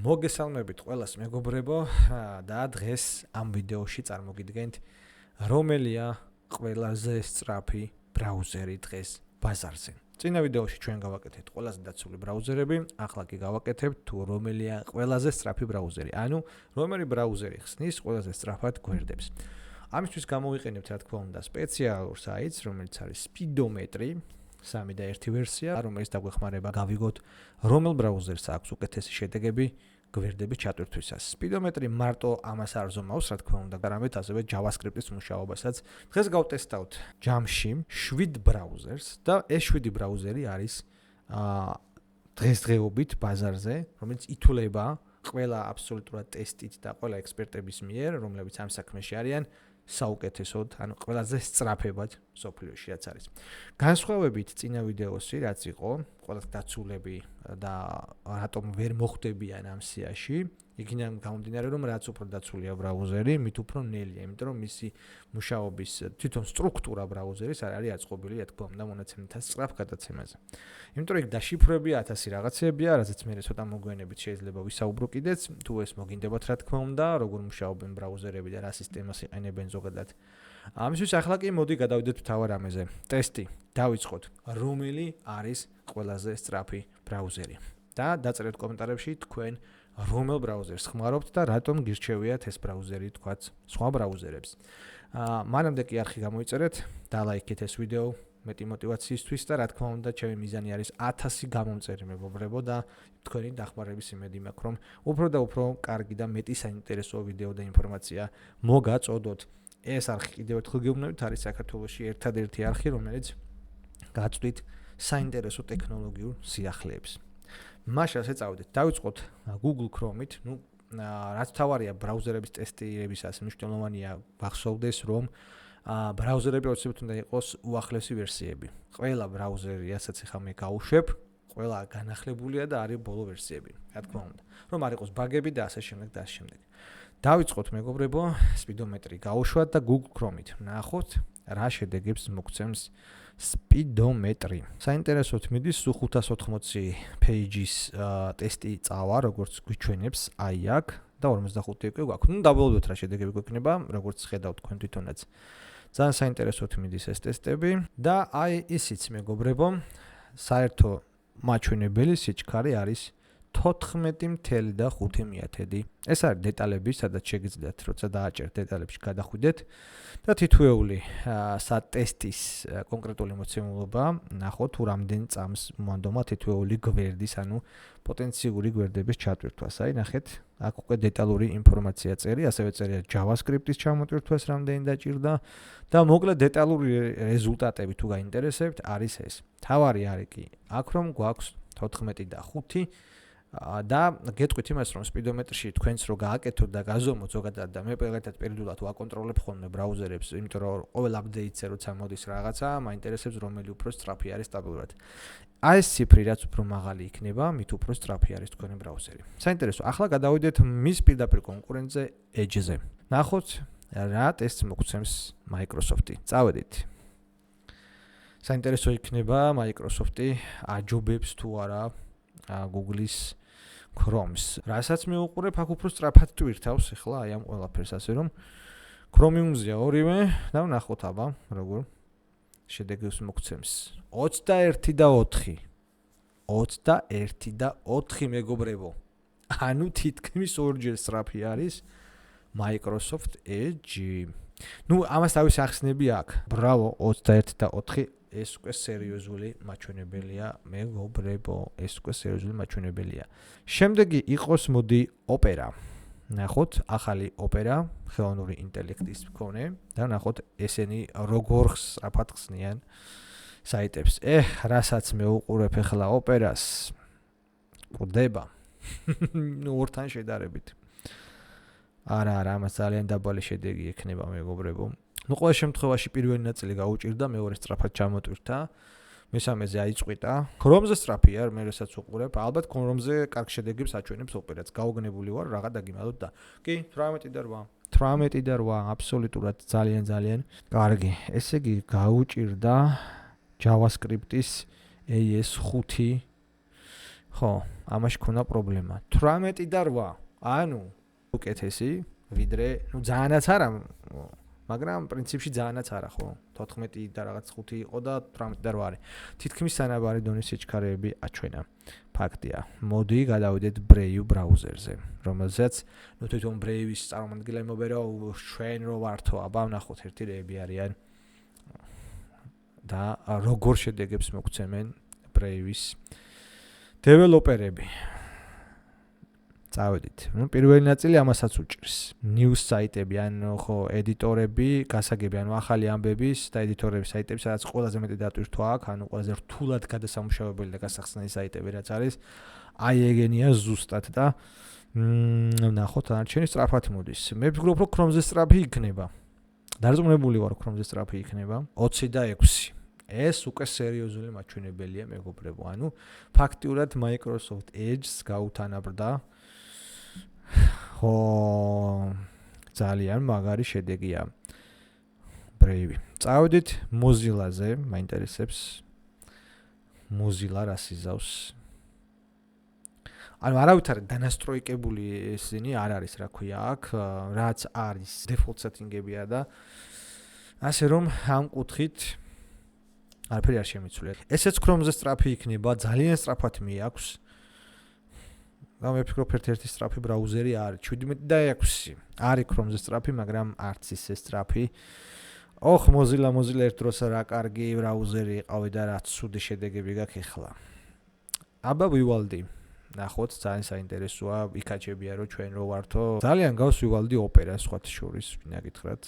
მოგესალმებით ყველას მეგობრებო და დღეს ამ ვიდეოში წარმოგიდგენთ რომელია ყველაზე სწრაფი ბრაუზერი დღეს ბაზარზე. წინა ვიდეოში ჩვენ გავაკეთეთ ყველაზე დაცული ბრაუზერები, ახლა კი გავაკეთებთ თუ რომელია ყველაზე სწრაფი ბრაუზერი. ანუ რომელი ბრაუზერი ხსნის ყველაზე სწრაფად გვერდებს. ამისთვის გამოვიყენებთ რა თქმა უნდა სპეციალურ საიტს, რომელიც არის Speedometry 3.1 ვერსია, რომელიც დაგვეხმარება გავიგოთ რომელ ბრაუზერს აქვს უკეთესი შედეგები გვერდების ჩატვირთვისას. Speedometry მარტო ამას არ ზომავს, რა თქმა უნდა, არამედ ასევე JavaScript-ის მუშაობასაც. დღეს გავტესტავთ ჯამში 7 ბრაუზერს და ეს 7 ბრაუზერი არის დღესდღეობით ბაზარზე, რომელიც ითვლება ყველა აბსოლუტურად ტესტით და ყველა ექსპერტების მიერ, რომლებიც ამ საქმეში არიან, საუკეთესოდ, ანუ ყველაზე სწრაფებად სოფლიოში რაც არის. განსხვავებით წინა ვიდეოსი, რაც იყო, ყველა დაცულები და რატომ ვერ მოხვდებიან ამ სიაში, იქიდან გამომდინარე, რომ რაც უფრო დაცულია ბრაუზერი, მით უფრო ნელია, იმიტომ რომ მისი მუშაობის თვითონ სტრუქტურა ბრაუზერის არ არის აწყობილი, რა თქმა უნდა, მონაცემთა სწრაფ გადაცემაზე. იმიტომ რომ იქ დაშიფრებია 1000 რაღაცებია, რაზეც მე ცოტა მოგვიანებით შეიძლება ვისაუბრო კიდეც, თუ ეს მოგინდებათ, რა თქმა უნდა, როგორ მუშაობენ ბრაუზერები და რა სისტემას იყენებენ ზოგადად. ამისთვის ახლა კი მოდი გადავიდეთ მთავარ რამეზე. ტესტი. დავიწყოთ, რომელი არის ყველაზე სწრაფი ბრაუზერი. და დაწერეთ კომენტარებში თქვენ რომელ ბრაუზერს ხმარობთ და რატომ გირჩევიათ ეს ბრაუზერი თქვაც სხვა ბრაუზერებს. მანამდე კი არხი გამოიწერეთ, დალაიქეთ ეს ვიდეო მეტი мотиваციისთვის და რა თქმა უნდა ჩემი მიზანი არის 1000 გამომწერი მეგობრებო და თქვენი დახმარების იმედი მაქვს რომ უფრო და უფრო კარგი და მეტი საინტერესო ვიდეო და ინფორმაცია მოგაწოდოთ. ეს არხი კიდევ ერთხელ გეუბნებით არის საქართველოში ერთადერთი არხი რომელიც გაწვდით საინტერესო ტექნოლოგიურ სიახლეებს. მაშინ ასე წავიდეთ. დავიწყოთ Google Chrome-ით. რაც თავარია ბრაუზერების ტესტირებისას მნიშვნელოვანია გახსოვდეს რომ ბრაუზერები აუცილებლად უნდა იყოს უახლესი ვერსიები. ყველა ბრაუზერი, რასაც ახლა მე გავუშვებ, ყველა განახლებულია და არის ბოლო ვერსიები. რა თქმა უნდა, რომ არ იყოს ბაგები და ასე შემდეგ და ასე შემდეგ. დავიწყოთ მეგობრებო, Speedometry გავუშვათ და Google Chrome-ით. ნახოთ რა შედეგებს მოგცემს Speedometry. საინტერესოდ მიდის 580 pages ტესტი წავა, როგორც გვიჩვენებს აი აქ და 45 უკვე გვაქვს. ნუ დავველოდოთ რა შედეგები გვექნება, როგორც ხედავთ თქვენ თვითონაც. ძალიან საინტერესოდ მიდის ეს ტესტები და აი ისიც მეგობრებო, საერთო მაჩვენებელი სიჩქარე არის 14.5. ეს არის დეტალები, სადაც შეგიძლიათ როცა დააჭერთ დეტალებში გადახვიდეთ და თითოეული სატესტის კონკრეტული მოცემულობა ნახოთ თუ რამდენ წამს მოანდომა თითოეული გვერდის, ანუ პოტენციური გვერდების ჩატვირთვას. აი ნახეთ, აქ უკვე დეტალური ინფორმაცია წერი, ასევე წერია JavaScript-ის ჩამოტვირთვას რამდენი დაჭირდა და მოკლედ დეტალური რეზულტატები თუ გაინტერესებთ არის ეს. თავარი არის კი აქ რომ გვაქვს 14 და 5 და გეტყვით იმას რომ Speedometry-ში თქვენც რო გააკეთოთ და გაზომოთ ზოგადად და მე პირადად ვაკონტროლებ ხოლმე ბრაუზერებს, იმიტომ რომ ყოველ update-ზე როცა მოდის რაღაცა, მაინტერესებს რომელი უფრო სწრაფი არის სტაბილურად. აი ეს ციფრი რაც უფრო მაღალი იქნება, მით უფრო სწრაფი არის თქვენი ბრაუზერი. საინტერესო, ახლა გადავიდეთ მის პირდაპირ კონკურენტზე Edge-ზე. ნახოთ რა ტესტს მოგცემს Microsoft-ი. წავედით. საინტერესო იქნება Microsoft-ი აჯობებს თუ არა Google-ის Chrome-ს. რასაც მე უყურებ, აქ უფრო სწრაფად ტვირთავს ახლა აი ამ ყველაფერს, ასე რომ Chromium-ზე ორივე და ვნახოთ აბა როგორ შედეგებს მოგცემს. 21 და 4. 21 და 4 მეგობრებო. ანუ თითქმის ორჯერ სწრაფი არის Microsoft Edge. ნუ ამას თავის ახსნები აქვს. ბრავო 21 და 4. ეს უკვე სერიოზული მაჩვენებელია მეგობრებო, ეს უკვე სერიოზული მაჩვენებელია. შემდეგი იყოს მოდი Opera. ნახოთ ახალი Opera, ხელოვნური ინტელექტის მქონე და ნახოთ ესენი როგორ სწრაფად ხსნიან საიტებს. რასაც მე უყურებ ახლა Opera-ს ყდება. ნუ ორთან შედარებით. არა, ამას ძალიან დაბალი შედეგი ექნება მეგობრებო. ნუ ყოველ შემთხვევაში პირველი ნაწილი გაუჭირდა, მეორე სწრაფად ჩამოტვირთა, მესამეზე აიწყვიტა. Chrome-ზე სწრაფია, მე რასაც უყურებ, ალბათ Chrome-ზე კარგ შედეგებს აჩვენებს Opera-ც. გაუგნებული ვარ, რაღა დაგიმალოთ და კი 18 და 8. 18 და 8, აბსოლუტურად ძალიან კარგი. ესე იგი გაუჭირდა JavaScript-ის AS5 ხო, ამაში ქონა პრობლემა. 18 და 8. ანუ უკეთესი, ვიდრე, ძალიანაც არა, მაგრამ პრინციპში ძალიანაც არა, ხო? 14 და რაღაც 5 იყო და 18 და 8 არის. თითქმის სანაბარი დონის სიჩქარეები აჩვენა. ფაქტია. მოდი გადავიდეთ Brave ბრაუზერზე, რომელზეც თვითონ Brave-ის წარმომადგენელი მობერა ჩვენ რო ვართო, აბა ვნახოთ ერთი რეები არიან. და როგორ შედეგებს მოგცემენ Brave-ის დეველოპერები. წავედით. პირველი ნაწილი ამასაც უჭირს. News საიტები, ანუ ხო, ედიტორები, გასაგები, ანუ ახალი ამბების და ედიტორების საიტები, სადაც ყველაზე მეტი დატვირთვა აქვს, ანუ ყველაზე რთულად გადასამუშავებელი და გასახსნელი საიტები რაც არის, აი ეგენია ზუსტად და ნახოთ, არჩენი სწრაფად მოდის. მე ვფიქრობ, რომ Chrome-ზე სწრაფი იქნება. დარწმუნებული ვარ, Chrome-ზე სწრაფი იქნება. 20 და 6. ეს უკვე სერიოზული მაჩვენებელია, მეგობრებო. ანუ ფაქტიურად Microsoft Edge-ს გაუთანაბრდა. ხო, ძალიან მაგარი შედეგია. Brave. წავედით Mozilla-ზე, მაინტერესებს Mozilla რას იზავს. ანუ არავითარი დანასტროიკებული ისინი არ არის, რა ქვია აქ, რაც არის default setting-ებია და ასე რომ ამ კუთხით არაფერი არ შემიცვლია. ესეც Chrome-ზე სწრაფი იქნება, ძალიან სწრაფად მიაქვს. და მე ვფიქრობ, ერთ-ერთი სწრაფი ბრაუზერი არის 17 და 6. არის Chrome-ზე სწრაფი, მაგრამ არც ისე სწრაფი. Mozilla ერთ დროს რა კარგი ბრაუზერი იყავი და რა ცუდი შედეგები გაქვს ახლა. აბა ვივალდი. ნახოთ, ძალიან საინტერესოა, იქაჩებია რომ ჩვენ რო ვართო. ძალიან გავს ვივალდი Opera სხვათა შორის, ვინა გითხრათ.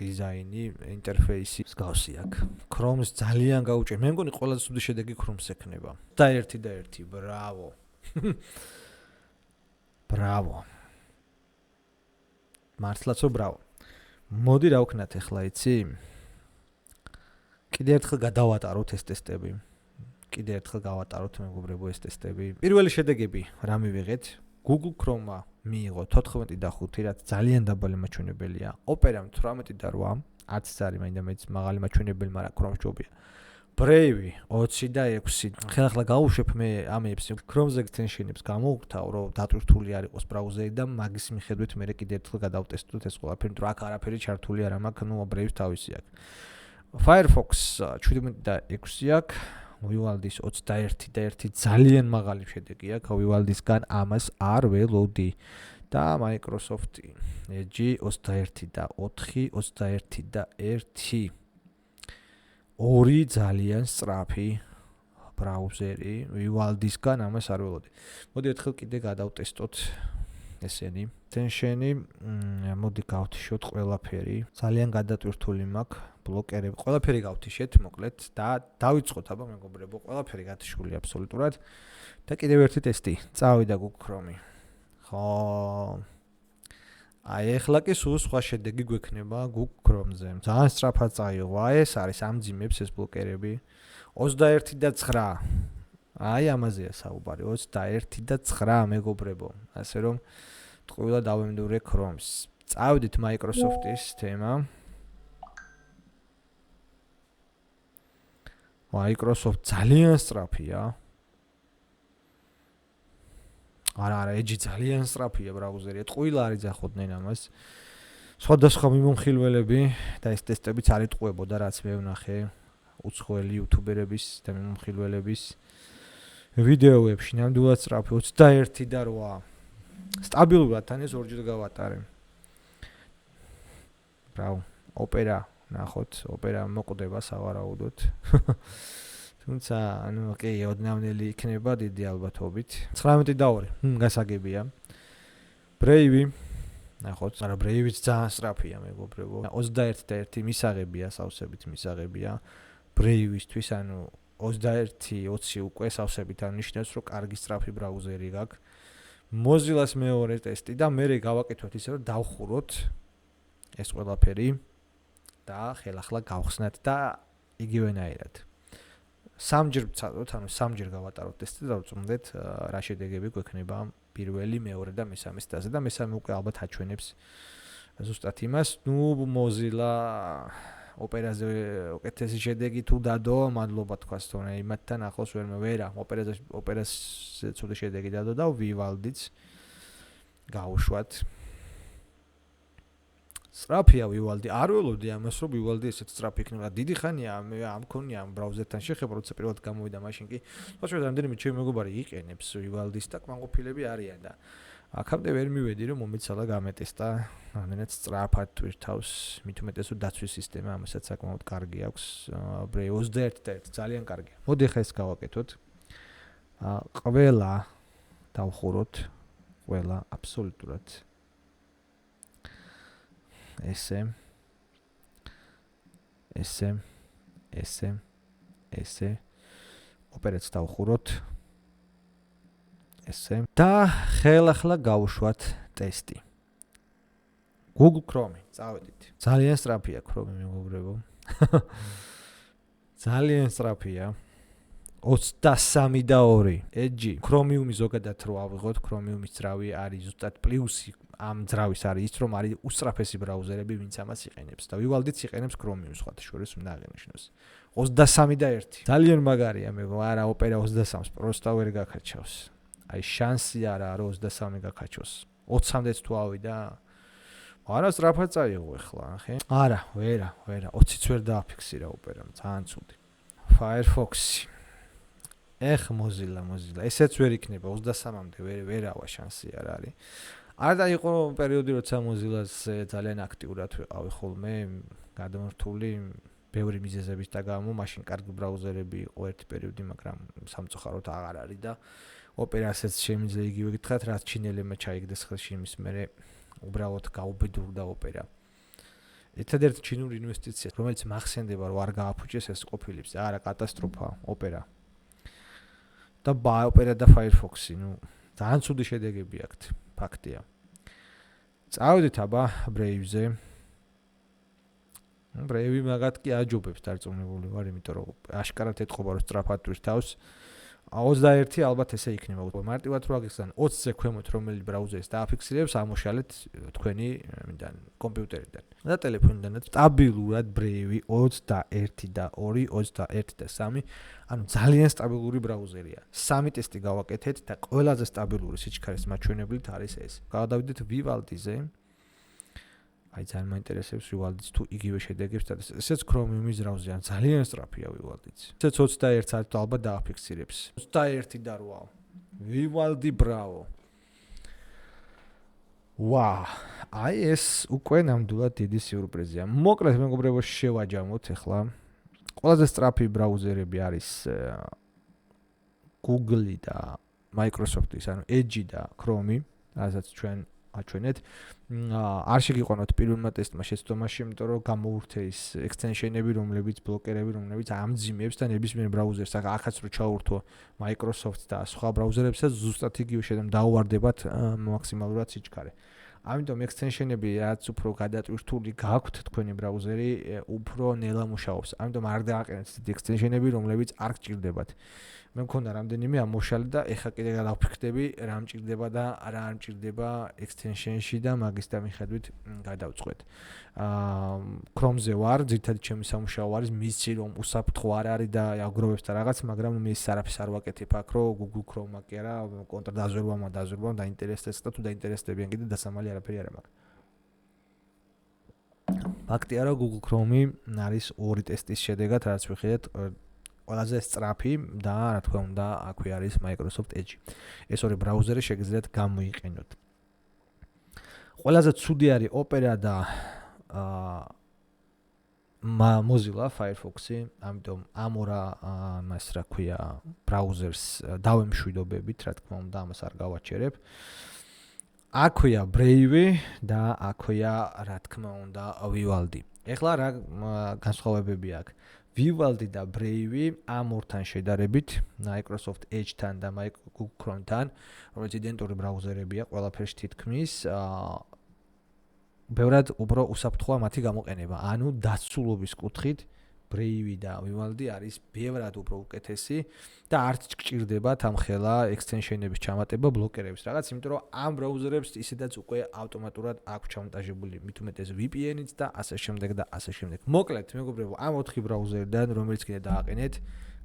დიზაინი, ინტერფეისი მსგავსი აქვს. Chrome-ს ძალიან გაუჭირ. მე მგონი ყველაზე ცუდი შედეგი Chrome-ს ექნება. და 1, ბრავო. ბრავო. მართლაც ბრავო. მოდი რა ვქნათ ახლა, იცი? კიდე ერთხელ გადავატაროთ ეს ტესტები. კიდე ერთხელ გავატაროთ მეგობრებო ეს ტესტები. პირველი შედეგები რა მივიღეთ? Google Chrome-მა მიიღო 14 და 5, რაც ძალიან დაბალი მაჩვენებელია. Opera 18 და 8, არც არის მაინდა-მაინც მაღალი მაჩვენებელი, მაგრამ Chrome ჯობია. Brave 20 და 6. ხელახლა გავუშვებ მე ამებს Chrome-ზე extension-ებს გამოვხთავ, რომ დატვირთული არ იყოს ბრაუზერი და მაგის მიხედვით მე კიდე ერთხელ გადავტესტოთ ეს ყველაფერი, თუ აქ არაფერი ჩართული არ მაქვს, ნუ Brave თავისი აქვს. Firefox 17 და 6 აქვს. Vivaldi's 21 და 1 ძალიან მაღალი შედეგი აქვს. Vivaldi's-გან ამას არ ველოდი. და Microsoft Edge 21 და 4, 21 და 1. ორი ძალიან სწრაფი ბრაუზერი Vivaldi's-გან ამას არ ველოდი. მოდი ერთხელ კიდე გადავტესტოთ ესენი. Extension-ი, მოდი გავთიშოთ ყველაფერი. ძალიან გადატვირთული მაქვს. ბლოკერები, ყველაფერი გავთიშეთ, მოკლედ და დავიწყოთ, აბა მეგობრებო, ყველაფერი გათიშული აბსოლუტურად. და კიდევ ერთი ტესტი. წავიდა Google Chrome-ი. ხო. აი ახლა კი სულ სხვა შედეგი გვექნება Google Chrome-ზე. ძალიან სწრაფად წაიღო. ეს არის ამძიმებს ეს ბლოკერები. 21 და 9. აი ამაზეა საუბარი. 21 და 9 მეგობრებო. ასე რომ ტყუილა დავემდურე Chrome-ს. წავიდით Microsoft-ის თემა. Microsoft ძალიან სწრაფია. არა, Edge ძალიან სწრაფია ბრაუზერი. ტყუილა არ იძახოდნენ ამას. სხვადასხვა მიმომხილველები და ეს ტესტებიც არ იტყუებოდა, რაც მე ვნახე უცხოელი იუთუბერების და მიმომხილველების ვიდეოებში. ნამდვილად სწრაფი 21 და 8. სტაბილურად თან ეს ორჯერ გავატარე. ბრავო, Opera ნახოთ, Opera მოკვდება სავარაუდოდ. თუმცა, ანუ კი, ოდნავნელი იქნება დიდი ალბათობით. 19 და 2, გასაგებია. Brave, ნახოთ, მაგრამ Brave-იც ძალიან სწრაფია, მეგობრებო. 21 და 1 მისაღებია, სავსებით მისაღებია. Brave-ისთვის, ანუ 21, 20 უკვე სავსებით არნიშნავს, რომ კარგი სწრაფი ბრაუზერი გაქვს. Mozilla-ს მეორე ტესტი და მე გავაკეთოთ ისე, რომ დავხუროთ ეს ყველაფერი. და ხელახლა გავხსნათ და იგივენაირად. სამჯერ ვცადოთ, ანუ სამჯერ გავატაროთ ტესტი და დავწუნდეთ რა შედეგები გვექნება პირველი, მეორე და მესამე სტაზე და მესამე უკვე ალბათ აჩვენებს ზუსტად იმას. ნუ Mozilla ოპერაზე უკეთესი შედეგი თუ დადო, მადლობა თქვას თორე იმათთან ახლოს ვერა, ოპერაზე ცუდი შედეგი დადო და ვივალდიც გაუშვათ. სწრაფია ვივალდი. არ ველოდი ამას, რომ ვივალდი ესეთ სწრაფი იქნება. დიდი ხანია მე ამ მქონია ამ ბრაუზერთან შეხება, როცა პირველად გამოვიდა მაშინ კი. თორემ რამდენიმე ჩემი მეგობარი იყენებს ვივალდის და კმაყოფილები არიან და აქამდე ვერ მივედი რომ მომეცალა გამეტესტა, რამდენად სწრაფად თვითავს, მით უმეტეს რომ დაცვის სისტემა ამასაც საკმაოდ კარგი აქვს. Brave 21 ძალიან კარგია. მოდი ხა ეს გავაკეთოთ. ყველა დავხუროთ, ყველა აბსოლუტურად ესე ოპერაც დავხუროთ ესე და ხელახლა გავუშვათ ტესტი. Google Chrome, წავედით. ძალიან სწრაფია Chrome მეგობრებო. ძალიან სწრაფია. 23 და 2 Edge. Chromium-ი ზოგადად რო ავიღოთ, Chromium-ის ძრავი არის ზუსტად პლუსი ამ ძრავის არის ის რომ არის უსწრაფესი ბრაუზერები, ვინც ამას იყენებს და ვივალდიც იყენებს Chromium-ს სხვათა შორის უნდა აღინიშნოს. 23 და 1. ძალიან მაგარია მეგო, არა ოპერა 23-ს პროსტა ვერ გაკაჩავს. აი შანსი არა რომ 23 გაკაჩოს. 20-მდეც თუ ავიდა. არა სწრაფად წაიღო ახლა, ახე? არა, ვერა, 20-ც ვერ დააფიქსირა ოპერამ, ძალიან ცუდი. Firefox. Mozilla. ესეც ვერ იქნება 23-მდე ვერავა შანსი არ არის. არ დაიყო პერიოდი როცა Mozilla-ს ძალიან აქტიურად ვიყავი ხოლმე, გადამრთული ბევრი მიზეზების და გამო, მაშინ კარგი ბრაუზერები იყო ერთი პერიოდი, მაგრამ სამწუხაროდ აღარ არის და ოპერასაც შემიძლია იგივე გითხრათ, რაც ჩინელებმა ჩაიგდეს ხელში იმის მერე უბრალოდ გაუბედურდა ოპერა. ერთადერთი ჩინური ინვესტიცია, რომელიც მახსენდება, რომ არ გააფუჭეს ეს ყოფილებს, არა კატასტროფა ოპერა. და ოპერა და Firefox-ი, ძალიან ცუდი შედეგები აქვთ, ფაქტია. წავედით აბა Brave-ზე. Brave მაგათ კი აჯობებს დარწმუნებული ვარ, იმიტომ რომ აშკარად ეთყობა რომ სწრაფად თვითავს. 21 ალბათ ესე იქნება. მარტივად რო აგიხსნა 20-ზე ქვემოთ რომელი ბრაუზერის დააფიქსირებს, ამოშალეთ თქვენი კომპიუტერიდან. და ტელეფონიდანაც სტაბილურად Brave 21 და 2, 21 და 3, ანუ ძალიან სტაბილური ბრაუზერია. 3 ტესტი გავაკეთეთ და ყველაზე სტაბილური სიჩქარის მაჩვენებლით არის ეს. გავდავიდეთ Vivaldi-ზე. აი ძალიან მაინტერესებს Vivaldi-ს თუ იგივე შედეგებს და ესეც Chromium-ის ბრაუზერია, ძალიან სწრაფია Vivaldi-ც. ესეც 21 საათით ალბათ დააფიქსირებს. 21 და 8. Vivaldi Bravo. Wow, აი ეს უკვე ნამდვილად დიდი სიურპრიზია. მოკლედ მეგობრებო, შევაჯამოთ ახლა. ყველაზე სწრაფი ბრაუზერები არის Google-ი და Microsoft-ის, ანუ Edge და Chrome, რასაც ჩვენ აჩვენეთ. არ შეგიყვანოთ პირველმა ტესტმა შეცდომაში, იმიტომ რომ გამოურთე ის extension-ები, რომლებიც ბლოკერები, რომლებიც ამძიმებს და ნებისმიერ ბრაუზერს, ახაც რო ჩაურთო Microsoft და სხვა ბრაუზერებსაც ზუსტად იგივე შედეგი დაუვარდებათ მაქსიმალურად სიჩქარე. ამიტომ extension-ები რაც უფრო გადატვირთული გაქვთ თქვენი ბრაუზერი, უფრო ნელა მუშაობს. ამიტომ არ დააყენეთ extension-ები, რომლებიც არ გჭირდებათ. მე მქონდა რამდენიმე ამოშალი და ეხა კიდე გადავფიქრდები რა მჭირდება და რა არ მჭირდება extension-ში და მაგის და მიხედვით გადავწყვეტ. Chrome-ზე ვარ, ძირითადად ჩემი სამუშაო არის, მისცი რომ უსაფრთხო არ არის და აგროვებს და რაღაც, მაგრამ მე ის არაფერს არ ვაკეთებ აქ, რომ Google Chrome-მა კი არა, კონტრდაზვერვამა დაინტერესდეს და თუ დაინტერესდებიან კიდე დასამალი არაფერი არ მაქვს. ფაქტია რომ Google Chrome-ი არის ორი ტესტის შედეგად, რაც ვიხილეთ ყველაზე სწრაფი და რა თქმა უნდა აქვე არის Microsoft Edge. ეს ორი ბრაუზერი შეგიძლიათ გამოიყენოთ. ყველაზე ცუდი არის Opera და Mozilla Firefox-ი, ამიტომ ამ ორ მას რა ქვია ბრაუზერს დავემშვიდობებით, რა თქმა უნდა ამას არ გავაჩერებ. აქვეა Brave და აქვეა რა თქმა უნდა Vivaldi. ეხლა რა განსხვავებები აქვს? Vivaldi და Brave ამ ორთან შედარებით, Microsoft Edge-თან და Google Chrome-თან, რომელიც იდენტური ბრაუზერებია, ყველაფერში თითქმის, ბევრად უფრო უსაფრთხოა მათი გამოყენება. ანუ დაცულობის კუთხით Brave და Vivaldi არის ბევრად უფრო უკეთესი და არც გჭირდებათ ამ ხელა extension-ების ჩამატება ბლოკერების რაღაც, იმიტომ რომ ამ ბრაუზერებს ისედაც უკვე ავტომატურად აქვს ჩამონტაჟებული მით უმეტეს VPN-იც და ასე შემდეგ და ასე შემდეგ. მოკლედ, მეგობრებო, ამ 4 ბრაუზერიდან რომელიც კიდე დააყენეთ,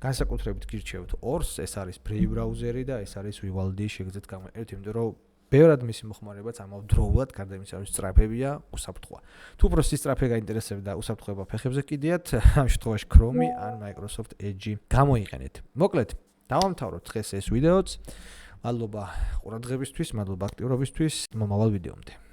განსაკუთრებით გირჩევთ ორს, ეს არის Brave ბრაუზერი და ეს არის Vivaldi, შეგიძლიათ გამოიყენოთ, იმიტომ რომ ბევრად მისი მოხმარებაც ამავდროულად, გარდა იმისა, რომ სწრაფებია, უსაფრთხოა. თუ პროსტი სწრაფი გაინტერესებთ და უსაფრთხოება ფეხებზე კიდიათ, ამ შემთხვევაში Chrome ან Microsoft Edge გამოიყენეთ. მოკლედ, დავამთავროთ დღეს ეს ვიდეოც. მადლობა ყურადღებისთვის, მადლობა აქტიურობისთვის, მომავალ ვიდეომდე.